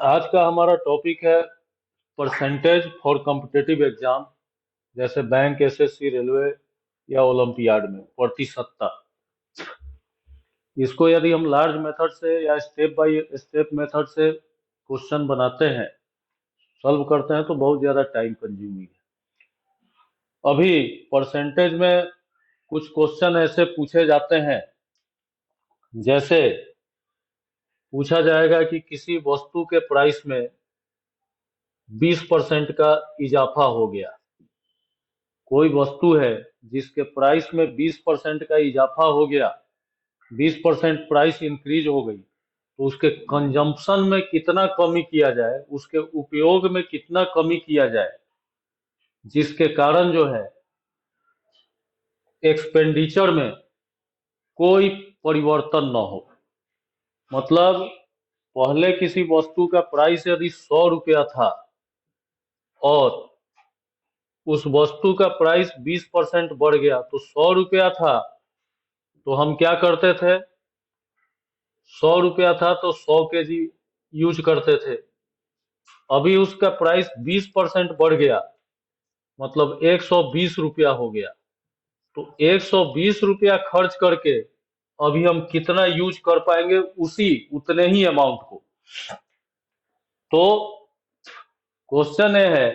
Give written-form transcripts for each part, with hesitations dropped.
आज का हमारा टॉपिक है परसेंटेज फॉर कॉम्पिटिटिव एग्जाम, जैसे बैंक, एसएससी, रेलवे या ओलंपियाड में प्रतिशतता। इसको यदि हम लार्ज मेथड से या स्टेप बाय स्टेप मेथड से क्वेश्चन बनाते हैं, सॉल्व करते हैं, तो बहुत ज़्यादा टाइम कंज्यूमिंग है। अभी परसेंटेज में कुछ क्वेश्चन ऐसे पूछे जाते हैं, जैसे पूछा जाएगा कि किसी वस्तु के प्राइस में 20% का इजाफा हो गया। कोई वस्तु है जिसके प्राइस में 20% का इजाफा हो गया, 20% प्राइस इंक्रीज हो गई, तो उसके कंजम्पशन में कितना कमी किया जाए, उसके उपयोग में कितना कमी किया जाए, जिसके कारण जो है एक्सपेंडिचर में कोई परिवर्तन न हो। मतलब पहले किसी वस्तु का प्राइस यदि 100 रुपया था और उस वस्तु का प्राइस 20% बढ़ गया, तो 100 रुपया था तो हम क्या करते थे, 100 रुपया था तो 100 kg यूज करते थे। अभी उसका प्राइस 20% बढ़ गया, मतलब 120 रुपया हो गया। तो 120 रुपया खर्च करके अभी हम कितना यूज कर पाएंगे उसी उतने ही अमाउंट को। तो क्वेश्चन ये है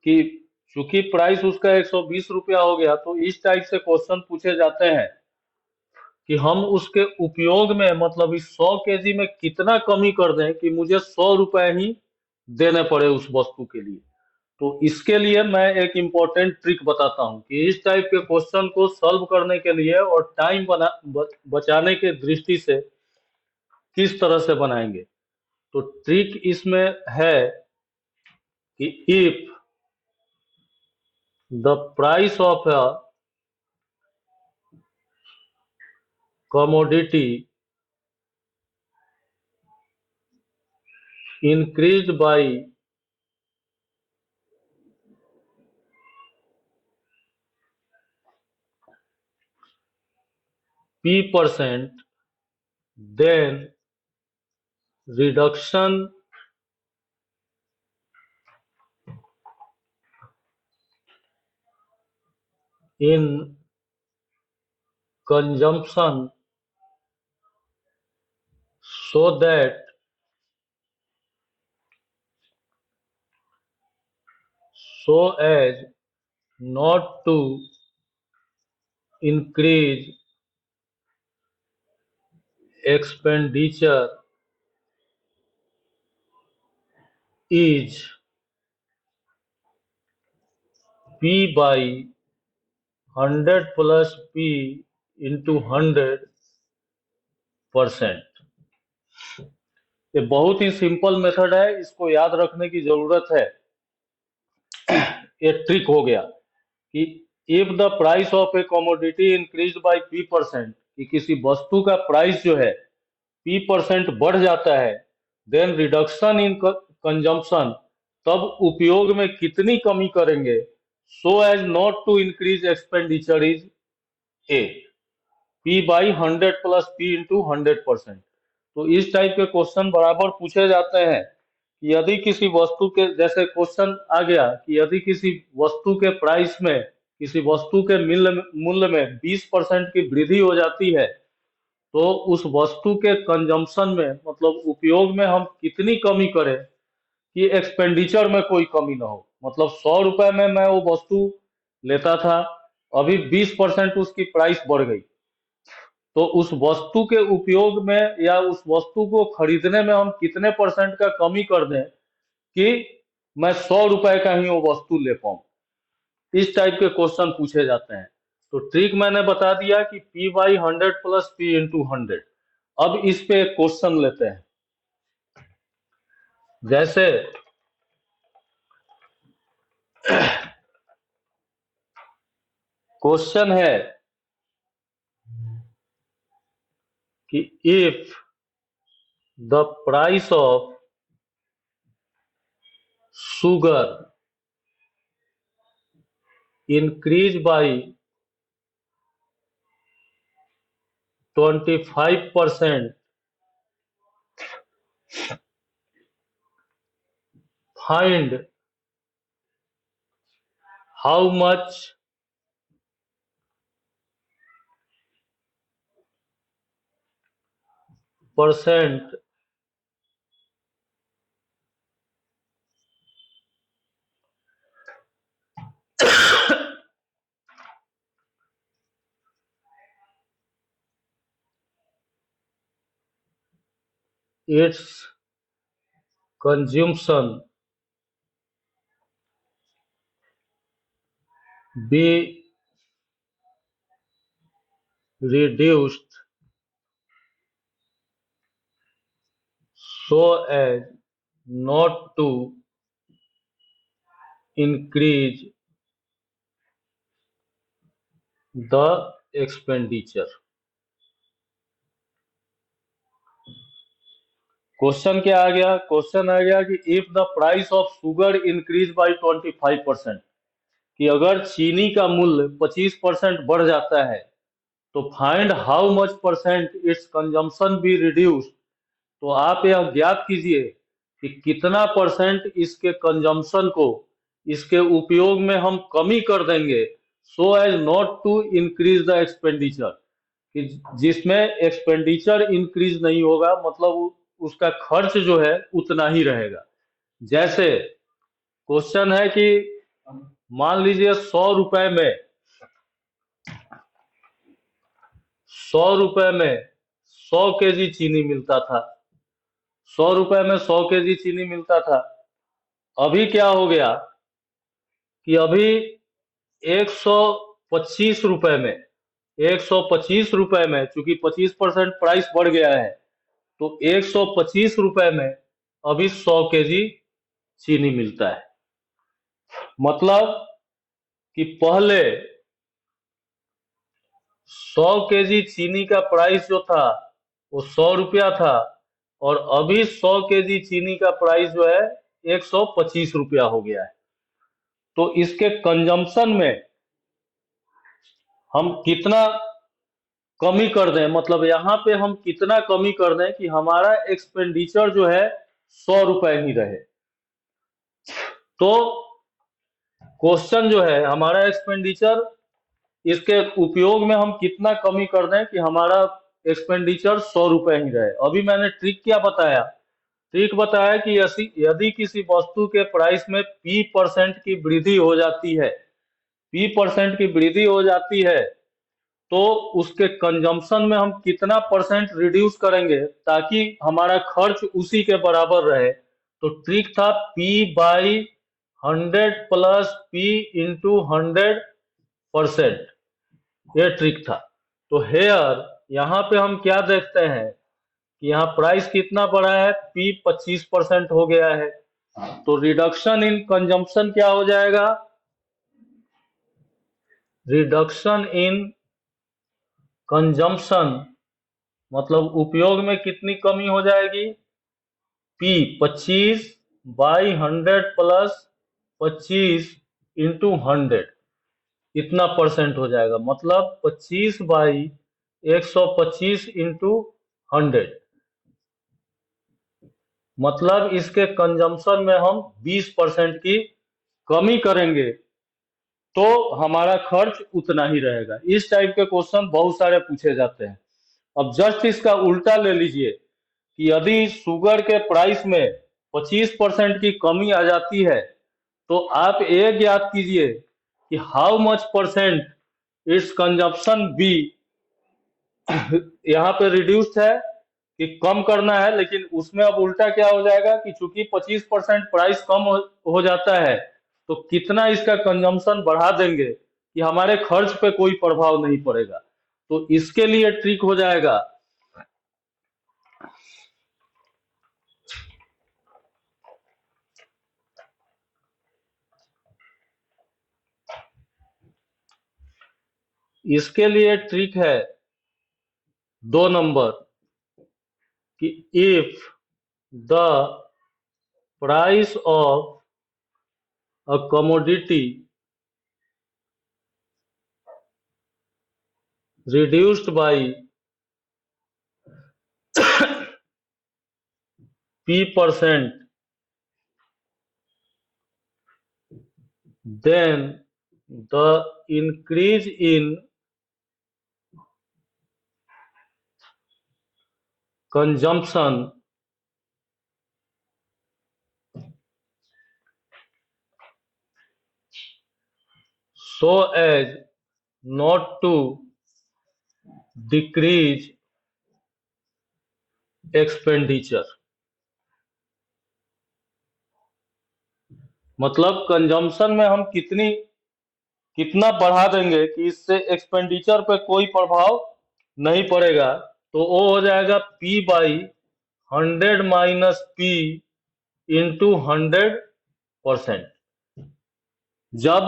कि चूंकि प्राइस उसका 120 रुपया हो गया, तो इस टाइप से क्वेश्चन पूछे जाते हैं कि हम उसके उपयोग में, मतलब इस 100 kg में कितना कमी कर दें कि मुझे 100 रुपए ही देने पड़े उस वस्तु के लिए। तो इसके लिए मैं एक इम्पोर्टेंट ट्रिक बताता हूं कि इस टाइप के क्वेश्चन को सॉल्व करने के लिए और टाइम बचाने के दृष्टि से किस तरह से बनाएंगे। तो ट्रिक इसमें है कि if the price of a commodity increased by P%, then reduction in consumption so that so as not to increase expenditure is P by 100 plus P into 100%। ये बहुत ही सिंपल मेथड है, इसको याद रखने की जरूरत है। ये ट्रिक हो गया कि if the price of A commodity increase by P%, कि किसी वस्तु का प्राइस जो है P% बढ़ जाता है, देन रिडक्शन इन कंजम्पशन, तब उपयोग में कितनी कमी करेंगे, so as not to increase expenditure is a, P by 100 plus P into 100%। तो इस टाइप के क्वेश्चन बराबर पूछे जाते हैं कि यदि किसी वस्तु के, जैसे क्वेश्चन आ गया कि यदि किसी वस्तु के प्राइस में, किसी वस्तु के मूल्य में 20% की वृद्धि हो जाती है, तो उस वस्तु के कंजम्पशन में, मतलब उपयोग में हम कितनी कमी करें कि एक्सपेंडिचर में कोई कमी ना हो। मतलब 100 रुपए में मैं वो वस्तु लेता था, अभी 20% उसकी प्राइस बढ़ गई, तो उस वस्तु के उपयोग में या उस वस्तु को खरीदने में हम कितने परसेंट का कमी कर दें कि मैं 100 रुपए का ही वो वस्तु ले पाऊं। इस टाइप के क्वेश्चन पूछे जाते हैं। तो ट्रिक मैंने बता दिया कि P by 100 plus P into 100। अब इस पे एक क्वेश्चन लेते हैं, जैसे क्वेश्चन है कि if the price of sugar increase by 25% find how much percent its consumption be reduced so as not to increase the expenditure. Question क्या आ गया? क्वेश्चन आ गया कि if the price of sugar increase by 25%, कि अगर चीनी का मूल्य 25% बढ़ जाता है तो find how much percent its consumption be reduce, तो आप यह ज्ञात कीजिए कि कितना परसेंट इसके कंजम्पशन को, इसके उपयोग में हम कमी कर देंगे, so as not to increase the expenditure, कि जिसमें एक्सपेंडिचर इंक्रीज नहीं होगा, मतलब उसका खर्च जो है उतना ही रहेगा। जैसे क्वेश्चन है कि मान लीजिए 100 रुपए में 100 केजी चीनी मिलता था, 100 रुपए में 100 केजी चीनी मिलता था। अभी क्या हो गया कि अभी 125 रुपए में 125 रुपए में, चूंकि 25% प्राइस बढ़ गया है, तो 125 रुपए में अभी 100 केजी चीनी मिलता है। मतलब कि पहले 100 केजी चीनी का प्राइस जो था वो 100 रुपया था, और अभी 100 केजी चीनी का प्राइस जो है 125 रुपया हो गया है। तो इसके कंजम्पशन में हम कितना कमी कर दें, मतलब यहाँ पे हम कितना कमी कर दें कि हमारा एक्सपेंडिचर जो है 100 रुपए ही रहे। तो क्वेश्चन जो है हमारा एक्सपेंडिचर, इसके उपयोग में हम कितना कमी कर दें कि हमारा एक्सपेंडिचर 100 रुपए ही रहे। अभी मैंने ट्रिक क्या बताया? ट्रिक बताया कि यदि किसी वस्तु के प्राइस में P% की वृद्धि हो जाती है, P% की वृद्धि हो जाती है, तो उसके कंजम्पशन में हम कितना परसेंट रिड्यूस करेंगे ताकि हमारा खर्च उसी के बराबर रहे। तो ट्रिक था P/100 प्लस P/100%, ये ट्रिक था। तो हेयर यहाँ पे हम क्या देखते हैं कि यहाँ प्राइस कितना बढ़ा है, P 25% हो गया है, तो रिडक्शन इन कंजम्पशन क्या हो जाएगा? रिडक्शन इन कंजम्पशन मतलब उपयोग में कितनी कमी हो जाएगी? P 25/100 प्लस 25/100, इतना परसेंट हो जाएगा। मतलब 25/125/100, मतलब इसके कंजम्पशन में हम 20% की कमी करेंगे तो हमारा खर्च उतना ही रहेगा। इस टाइप के क्वेश्चन बहुत सारे पूछे जाते हैं। अब जस्ट इसका उल्टा ले लीजिए कि यदि शुगर के प्राइस में 25% की कमी आ जाती है, तो आप ये ज्ञात कीजिए कि how much percent its consumption be, यहाँ पे रिड्यूस्ड है कि कम करना है, लेकिन उसमें अब उल्टा क्या हो जाएगा कि चूंकि 25% प्राइस कम हो जाता है, तो कितना इसका कंजम्पशन बढ़ा देंगे कि हमारे खर्च पे कोई प्रभाव नहीं पड़ेगा। तो इसके लिए ट्रिक हो जाएगा इसके लिए ट्रिक है 2 नंबर कि if the price of a commodity reduced by P% then the increase in consumption so as not to decrease expenditure। मतलब कंजम्पशन में हम कितना बढ़ा देंगे कि इससे एक्सपेंडिचर पे कोई प्रभाव नहीं पड़ेगा, तो वो हो जाएगा P by 100 minus P into 100%। जब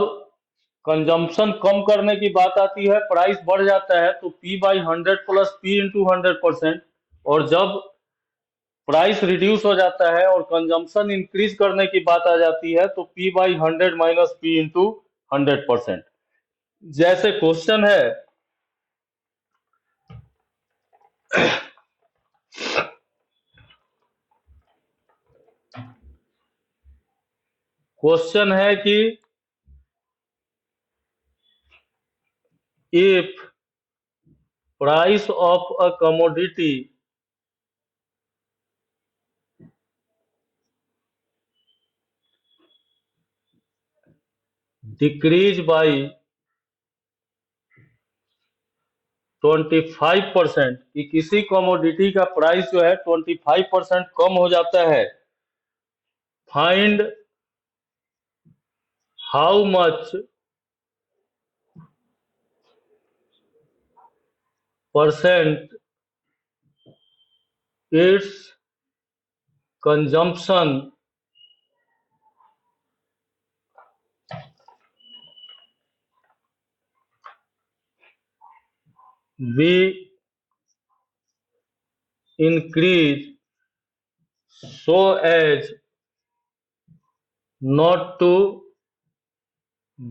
कंजम्पशन कम करने की बात आती है, प्राइस बढ़ जाता है, तो P by 100 plus P into 100%, और जब प्राइस रिड्यूस हो जाता है और कंजम्पशन इंक्रीज करने की बात आ जाती है, तो P by 100 minus P into 100%। जैसे क्वेश्चन है, क्वेश्चन है कि if price of a commodity decrease by 25%, कि किसी कमोडिटी का प्राइस जो है 25% कम हो जाता है, find how much percent its consumption be increase so as not to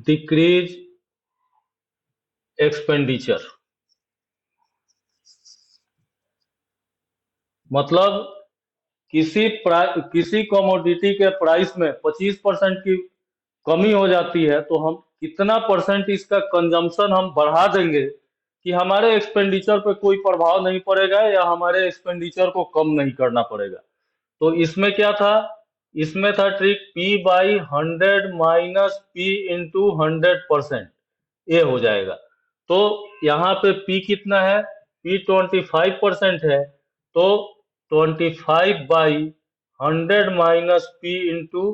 decrease expenditure। मतलब किसी कमोडिटी के प्राइस में 25% की कमी हो जाती है, तो हम कितना परसेंट इसका कंजम्पशन हम बढ़ा देंगे कि हमारे एक्सपेंडिचर पे कोई प्रभाव नहीं पड़ेगा या हमारे एक्सपेंडिचर को कम नहीं करना पड़ेगा। तो इसमें क्या था, इसमें था trick P by 100 minus P into 100%, ये हो जाएगा। तो यहाँ पे P कितना है, P 25% है, तो 25 by 100 minus P into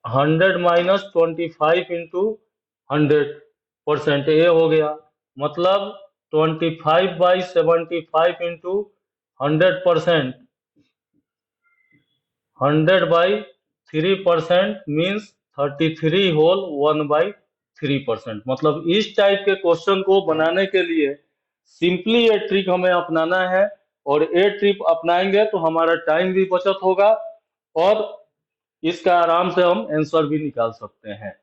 100 minus 25 into 100%, ये हो गया। मतलब 25 by 75 into 100%, 100 by 3% means 33 whole 1/3%। मतलब इस टाइप के क्वेश्चन को बनाने के लिए सिंपली ये ट्रिक हमें अपनाना है, और ये ट्रिक अपनाएंगे तो हमारा टाइम भी बचत होगा और इसका आराम से हम आंसर भी निकाल सकते हैं।